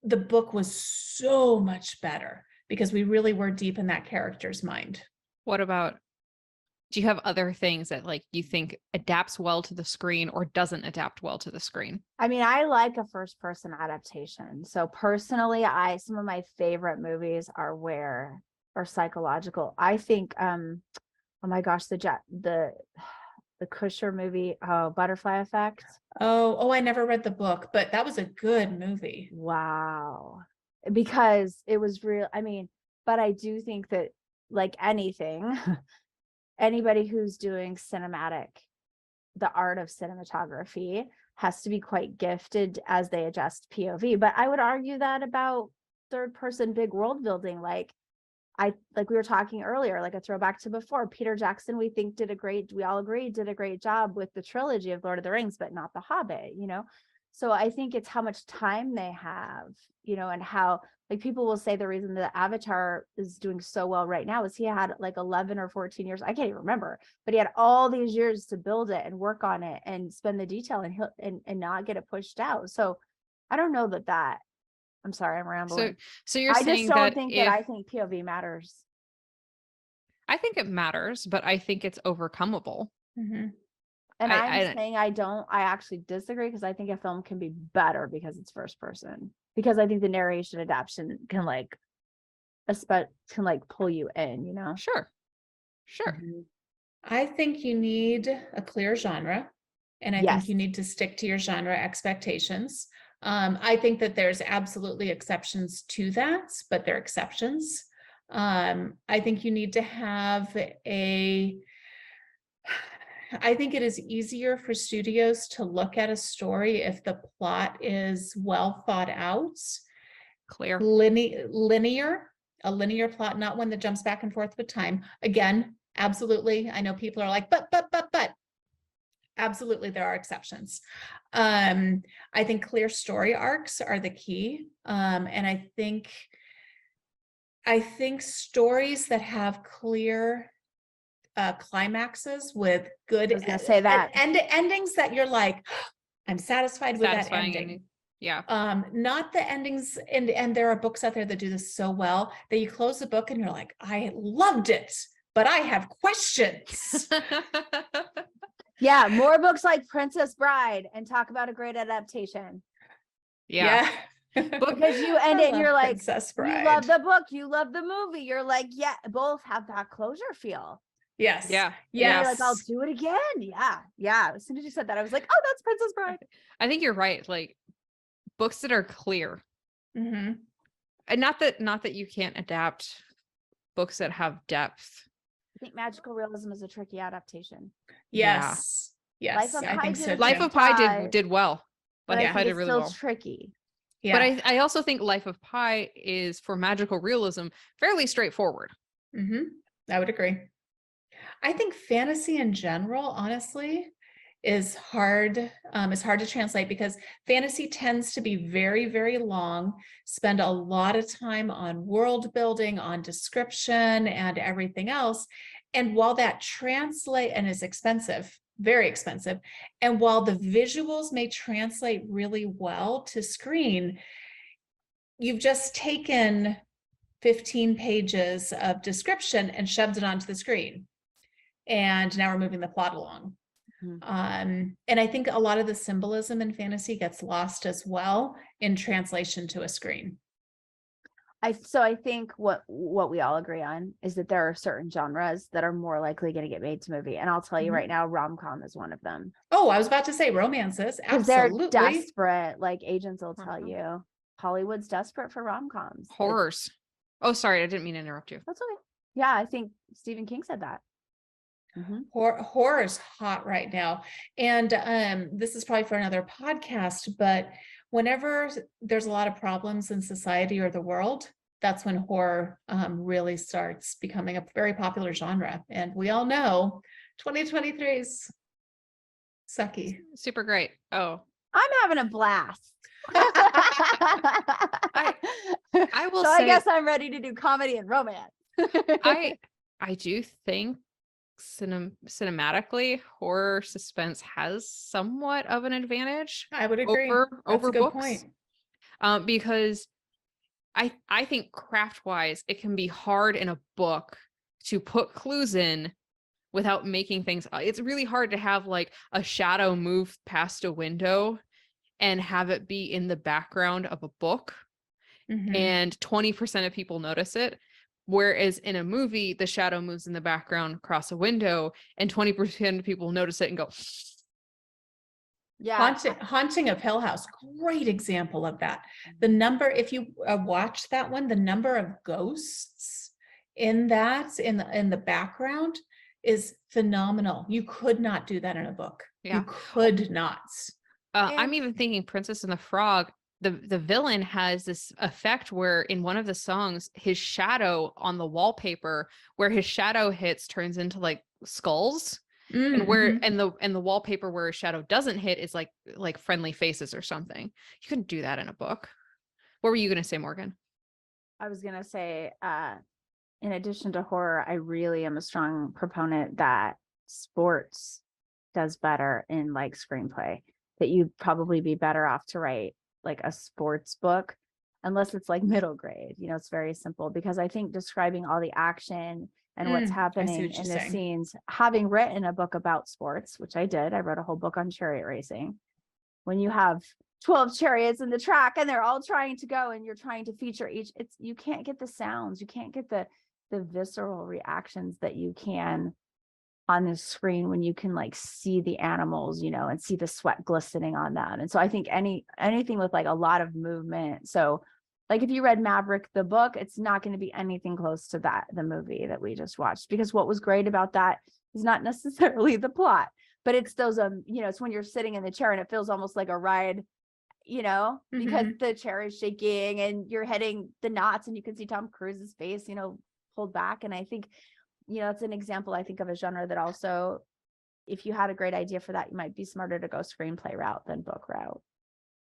The book was so much better because we really were deep in that character's mind. What about do you have other things that like you think adapts well to the screen or doesn't adapt well to the screen? I mean, I like a first person adaptation. So personally, some of my favorite movies are psychological. I think oh my gosh, the Kusher movie, Butterfly Effect. Oh, I never read the book, but that was a good movie. Wow. Because it was real. I mean, but I do think that, like anything, anybody who's doing the art of cinematography has to be quite gifted as they adjust POV. But I would argue that about third person big world building. Like we were talking earlier, like a throwback to before, Peter Jackson, we all agree did a great job with the trilogy of Lord of the Rings, but not The Hobbit, So I think it's how much time they have, and how, like, people will say the reason that Avatar is doing so well right now is he had like 11 or 14 years. I can't even remember, but he had all these years to build it and work on it and spend the detail and not get it pushed out. So I don't know that I'm sorry, I'm rambling. So you're I saying just don't that think if, that I think POV matters. I think it matters, but I think it's overcomable. Mm-hmm. And I saying I actually disagree, because I think a film can be better because it's first person. Because I think the narration adaptation can pull you in, Sure. Mhm. I think you need a clear genre, and I think Yes. you need to stick to your genre expectations. I think that there's absolutely exceptions to that, but they're exceptions. I think you need to have I think it is easier for studios to look at a story if the plot is well thought out, clear. a linear plot, not one that jumps back and forth with time. Again, absolutely. I know people are like, but. Absolutely, there are exceptions. I think clear story arcs are the key. And I think stories that have clear climaxes with good I was gonna say that. endings that you're like, I'm satisfied with that Satisfying ending. Yeah. Not the endings, and there are books out there that do this so well that you close the book and you're like, I loved it, but I have questions. Yeah, more books like Princess Bride and talk about a great adaptation. Yeah. Because you end I it and you're love like, Princess you Bride. love the book, you love the movie. You're like, yeah, both have that closure feel. Yes. Yeah. And Yes. you're like, I'll do it again. Yeah. Yeah. As soon as you said that, I was like, oh, that's Princess Bride. I think you're right. Like, books that are clear. Mm-hmm. And not that you can't adapt books that have depth. I think magical realism is a tricky adaptation. Yes. Yes. Life of I Pi think did so a Life good of Pi job, did well. but Life I of Pi think did it's really still well. tricky. Yeah. But I also think Life of Pi is, for magical realism, fairly straightforward. Mm-hmm. I would agree. I think fantasy in general, honestly, is hard to translate, because fantasy tends to be very, very long, spend a lot of time on world building, on description and everything else. And while that translate and is expensive, very expensive, and while the visuals may translate really well to screen, you've just taken 15 pages of description and shoved it onto the screen. And now we're moving the plot along. And I think a lot of the symbolism in fantasy gets lost as well in translation to a screen. I think what we all agree on is that there are certain genres that are more likely going to get made to movie. And I'll tell you right now, rom-com is one of them. Oh, I was about to say romances. Because they're Absolutely. desperate. Like agents will tell you, Hollywood's desperate for rom-coms. Horrors. Oh, sorry, I didn't mean to interrupt you. That's okay. Yeah, I think Stephen King said that. Horror is hot right now. And this is probably for another podcast, but whenever there's a lot of problems in society or the world, that's when horror really starts becoming a very popular genre. And we all know 2023 is sucky. Super great. Oh, I'm having a blast. I will so say, I guess I'm ready to do comedy and romance. I do think cinematically, horror suspense has somewhat of an advantage. I would agree. over a good books. point. Because I think craft wise, it can be hard in a book to put clues in without making things, it's really hard to have like a shadow move past a window and have it be in the background of a book and 20% of people notice it. Whereas in a movie, the shadow moves in the background across a window and 20% of people notice it and go, Yeah. Haunting of Hill House, great example of that. The number, if you watch that one, the number of ghosts in that, in the background is phenomenal. You could not do that in a book. Yeah. You could not. I'm even thinking Princess and the Frog. The villain has this effect where in one of the songs, his shadow on the wallpaper, where his shadow hits, turns into like skulls. And where and the wallpaper where his shadow doesn't hit is like friendly faces or something. You couldn't do that in a book. What were you gonna say, Morgan? I was gonna say, in addition to horror, I really am a strong proponent that sports does better in like screenplay. That you'd probably be better off to write like a sports book, unless it's like middle grade. You know, it's very simple, because I think describing all the action and what's happening in the scenes, having written a book about sports, which I did, I wrote a whole book on chariot racing. When you have 12 chariots in the track and they're all trying to go and you're trying to feature each, it's, you can't get the sounds, you can't get the visceral reactions that you can on the screen when you can like see the animals, you know, and see the sweat glistening on them. And so I think anything with like a lot of movement. So like if you read Maverick, the book, it's not going to be anything close to that, the movie that we just watched, because what was great about that is not necessarily the plot, but it's those, you know, it's when you're sitting in the chair and it feels almost like a ride, you know, because the chair is shaking and you're hitting the knots and you can see Tom Cruise's face, you know, pulled back. And I think, you know, it's an example, I think, of a genre that also, if you had a great idea for that, you might be smarter to go screenplay route than book route.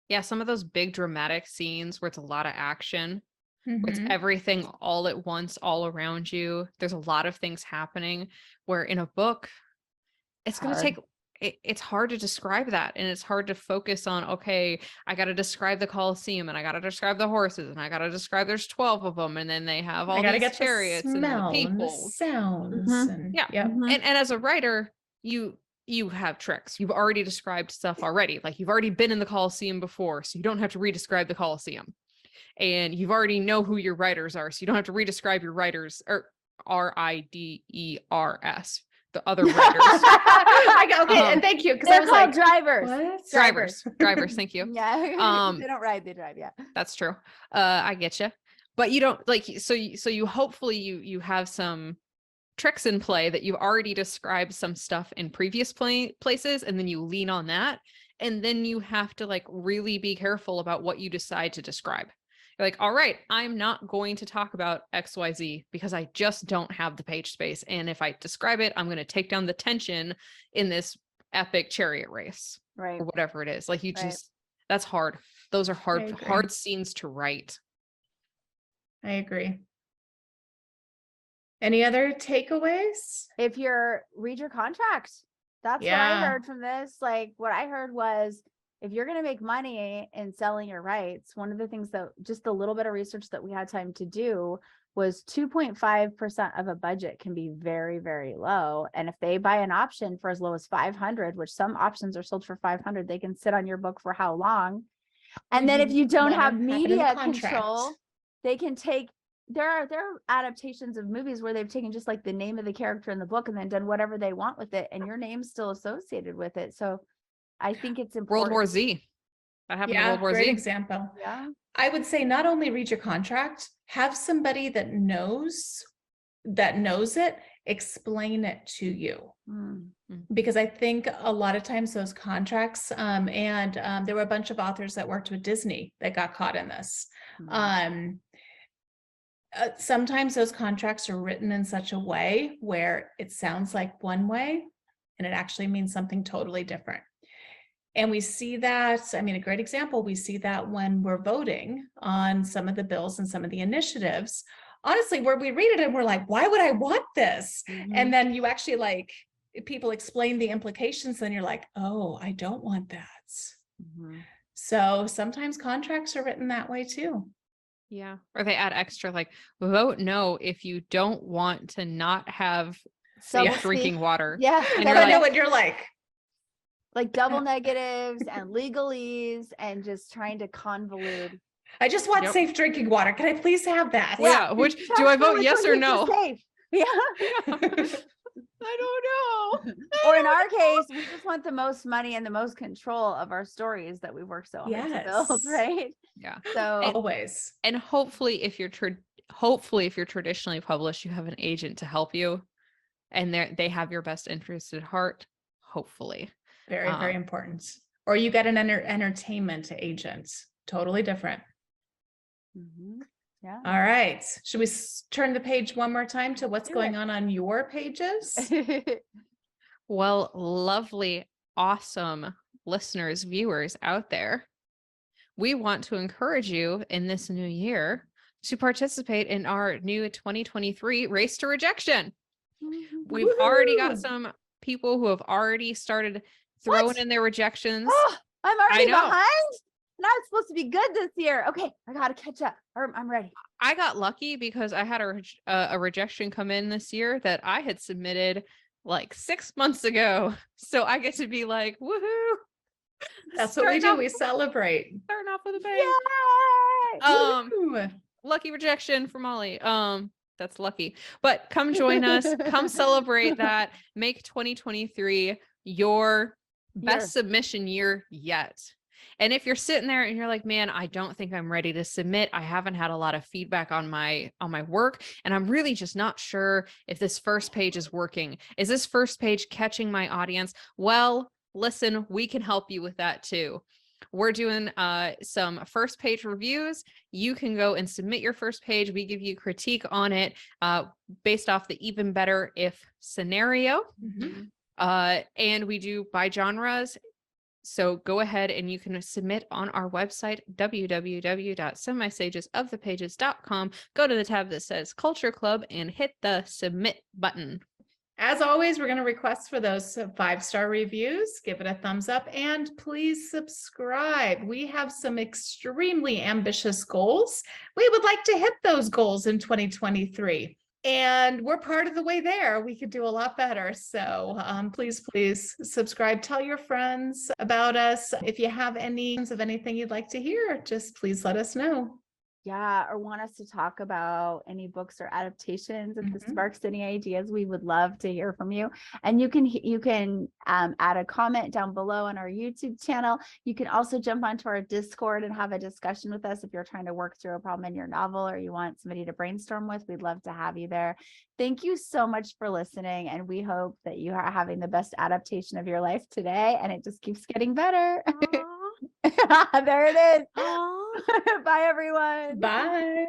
Yeah, some of those big dramatic scenes where it's a lot of action, where it's everything all at once, all around you. There's a lot of things happening, where in a book, it's going to take, it's hard to describe that. And it's hard to focus on, okay, I got to describe the Coliseum and I got to describe the horses and I got to describe there's 12 of them. And then they have all these chariots and the people. And the sounds. And, yeah. And as a writer, you have tricks. You've already described stuff already. Like you've already been in the Coliseum before, so you don't have to re-describe the Coliseum. And you've already know who your writers are, so you don't have to re-describe your writers, or RIDERS, the other writers. Okay, and thank you, because They're I was called like, drivers. what? Drivers. Thank you. Yeah. They don't ride, they drive. Yeah, that's true. I get you, but you don't like. So you hopefully you have some tricks in play that you've already described some stuff in previous places, and then you lean on that, and then you have to like really be careful about what you decide to describe. You're like, all right, I'm not going to talk about XYZ because I just don't have the page space, and if I describe it, I'm going to take down the tension in this epic chariot race, right, or whatever it is. Like you just, that's hard. Those are hard scenes to write. I agree. Any other takeaways? If you're read your contract, that's what I heard from this. Like what I heard was, if you're going to make money in selling your rights, one of the things that just a little bit of research that we had time to do was 2.5% of a budget can be very, very low. And if they buy an option for as low as 500, which some options are sold for 500, they can sit on your book for how long? And then if you don't have media control, they can take, there are adaptations of movies where they've taken just like the name of the character in the book and then done whatever they want with it, and your name's still associated with it. So I think it's important. World War Z. That happened in World War Z. Great example. Yeah. I would say not only read your contract, have somebody that knows it, explain it to you. Because I think a lot of times those contracts, and there were a bunch of authors that worked with Disney that got caught in this. Sometimes those contracts are written in such a way where it sounds like one way and it actually means something totally different. And we see that, I mean, a great example, we see that when we're voting on some of the bills and some of the initiatives, honestly, where we read it and we're like, why would I want this? And then you actually like, people explain the implications, then you're like, oh, I don't want that. So sometimes contracts are written that way too. Yeah. Or they add extra like, vote no if you don't want to not have Double safe drinking speak. water. Yeah. And I you're know like, what you're like. double negatives and legalese and just trying to convolute. I just want Yep. safe drinking water. Can I please have that? Yeah, which do I vote yes or no? Safe. Yeah. I don't know. Or in our case, we just want the most money and the most control of our stories that we work so hard to build, Yes. right? Yeah. So Always. And hopefully if you're traditionally published, you have an agent to help you and they have your best interest at heart, hopefully. Very, very important. Or you get an entertainment agent. Totally different. mhm, yeah. All right. Should we turn the page one more time to what's Do going it. on your pages? Well, lovely, awesome listeners, viewers out there. We want to encourage you in this new year to participate in our new 2023 Race to Rejection. We've already got Woohoo! some people who have already started throwing What? in their rejections. Oh, I'm already know. behind. Now it's supposed to be good this year. Okay, I gotta catch up. I'm ready. I got lucky because I had a rejection come in this year that I had submitted like 6 months ago. So I get to be like, woohoo. That's what we do. Starting We celebrate. Starting off with a bang. Yay! Woo! Lucky rejection for Molly. That's lucky. But come join us. Come celebrate that. Make 2023 your best submission year yet. And if you're sitting there and you're like, man, I don't think I'm ready to submit. I haven't had a lot of feedback on my work. And I'm really just not sure if this first page is working. Is this first page catching my audience? Well, listen, we can help you with that too. We're doing some first page reviews. You can go and submit your first page. We give you critique on it based off the even better if scenario. Mhm. And we do by genres. So go ahead and you can submit on our website, www.semisagesofthepages.com. Go to the tab that says Culture Club and hit the submit button. As always, we're going to request for those 5-star reviews. Give it a thumbs up and please subscribe. We have some extremely ambitious goals. We would like to hit those goals in 2023. And we're part of the way there. We could do a lot better. So please subscribe. Tell your friends about us. If you have any of anything you'd like to hear, just please let us know. Yeah, or want us to talk about any books or adaptations. If this Mhm. sparks any ideas, we would love to hear from you. And you can add a comment down below on our YouTube channel. You can also jump onto our Discord and have a discussion with us if you're trying to work through a problem in your novel or you want somebody to brainstorm with. We'd love to have you there. Thank you so much for listening, and we hope that you are having the best adaptation of your life today, and it just keeps getting better. There it is. Bye, everyone. Bye.